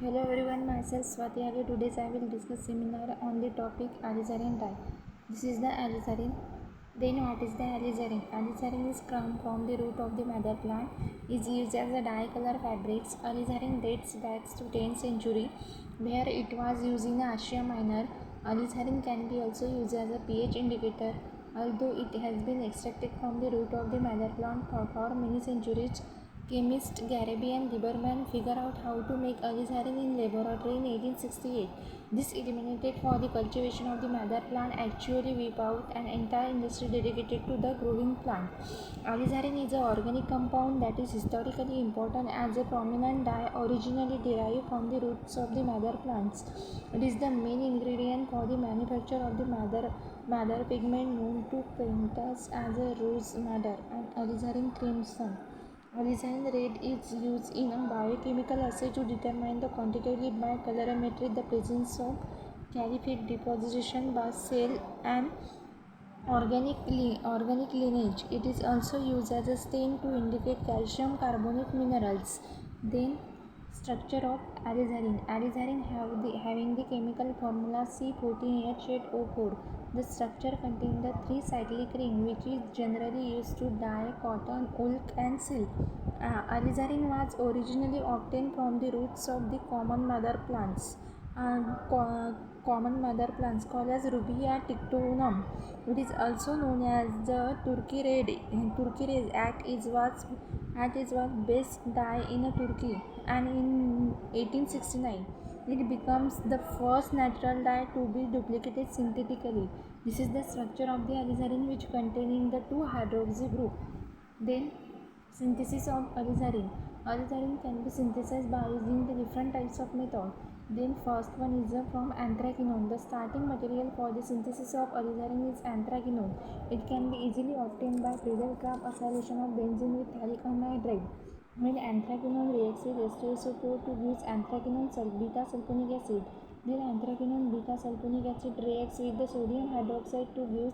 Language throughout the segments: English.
Hello everyone, myself Swati Age. Today I will discuss seminar on the topic alizarin dye. This is the alizarin. Then what is the alizarin? Alizarin is from the root of the mother plant. Is used as a dye color fabrics. Alizarin dates back to 10th century, where it was used in Asia Minor. Alizarin can be also used as a pH indicator. Although it has been extracted from the root of the mother plant for many centuries, chemist Garabi and Lieberman figured out how to make alizarin in laboratory in 1868. This eliminated for the cultivation of the mother plant, actually wiped out an entire industry dedicated to the growing plant. Alizarin is an organic compound that is historically important as a prominent dye originally derived from the roots of the mother plants. It is the main ingredient for the manufacture of the mother pigment known to painters as a rose madder and alizarin crimson. Alizarin red is used in a biochemical assay to determine the quantitatively by colorimetry the presence of calcific deposition by cell and organic lineage. It is also used as a stain to indicate calcium carbonate minerals. Then structure of alizarin. Alizarin having the chemical formula C14H8O4. The structure contains the 3 cyclic ring which is generally used to dye cotton, wool and silk. Alizarin was originally obtained from the roots of the common mother plants. Common mother plants called as Rubia tictonum. It is also known as the Turkey red. Turkey red was best dye in Turkey, and in 1869 it becomes the first natural dye to be duplicated synthetically. This is the structure of the alizarin which containing the 2 hydroxy group. Then synthesis of alizarin. Alizarin can be synthesized by using the different types of method. Then first one is from anthraquinone. The starting material for the synthesis of alizarin is anthraquinone. It can be easily obtained by Friedel-Crafts acylation of benzene with phthalic anhydride. When anthraquinone reacts with H2SO4 to give anthraquinone beta sulfonic acid, then anthraquinone beta sulfonic acid reacts with the sodium hydroxide to give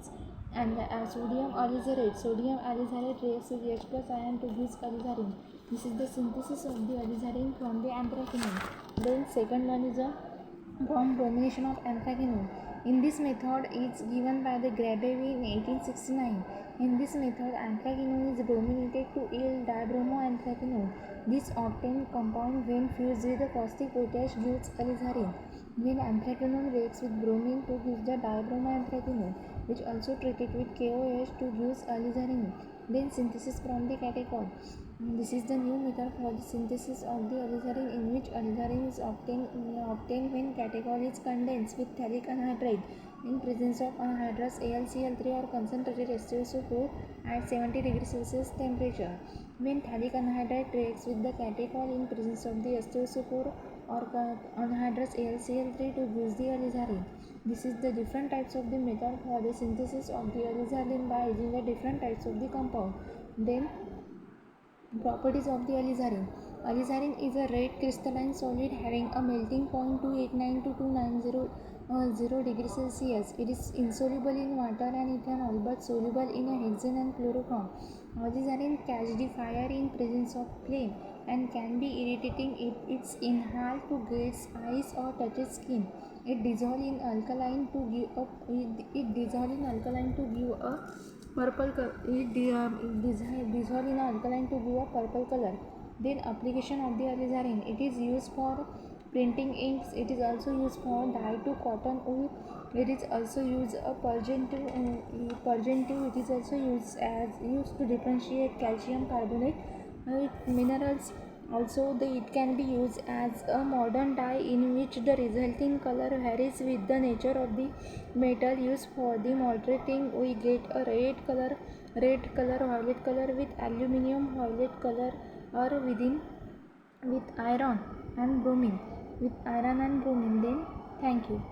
sodium alizarin. Sodium alizarin reacts with H plus ion to give alizarin. This is the synthesis of the alizarin from the anthraquinone. Then second one is a bomb bromination of anthraquinone. In this method is given by the Grabevi in 1869. In this method, anthraquinone is brominated to yield dibromoanthraquinone. This obtained compound when fused with the caustic potash gives alizarin. When anthraquinone reacts with bromine to give the dibromoanthraquinone, which also treated with KOH to give alizarin. Then synthesis from the catechol. This is the new method for the synthesis of the alizarin, in which alizarin is obtained when catechol is condensed with phthalic anhydride in presence of anhydrous AlCl3 or concentrated H2SO4 at 70 degrees Celsius temperature. When phthalic anhydride reacts with the catechol in presence of the H2SO4 or anhydrous AlCl3 to give the alizarin. This is the different types of the method for the synthesis of the alizarin by using the different types of the compound. Then properties of the alizarin. Alizarin is a red crystalline solid having a melting point 289 to 290 degrees Celsius. It is insoluble in water and ethanol but soluble in a hexane and chloroform. Alizarin catches the fire in presence of flame and can be irritating if it's inhaled to gets eyes or touches skin. It dissolves in alkaline to give a purple color. It dissolve in alkaline to give a purple color. Then application of the alizarin. It is used for printing inks. It is also used for dye to cotton wool. It is also used a purgative. It is also used to differentiate calcium carbonate minerals. Also, it can be used as a modern dye in which the resulting color varies with the nature of the metal used. For the moderating, we get a red color, violet color with aluminium, violet color, or with iron and bromine. Then thank you.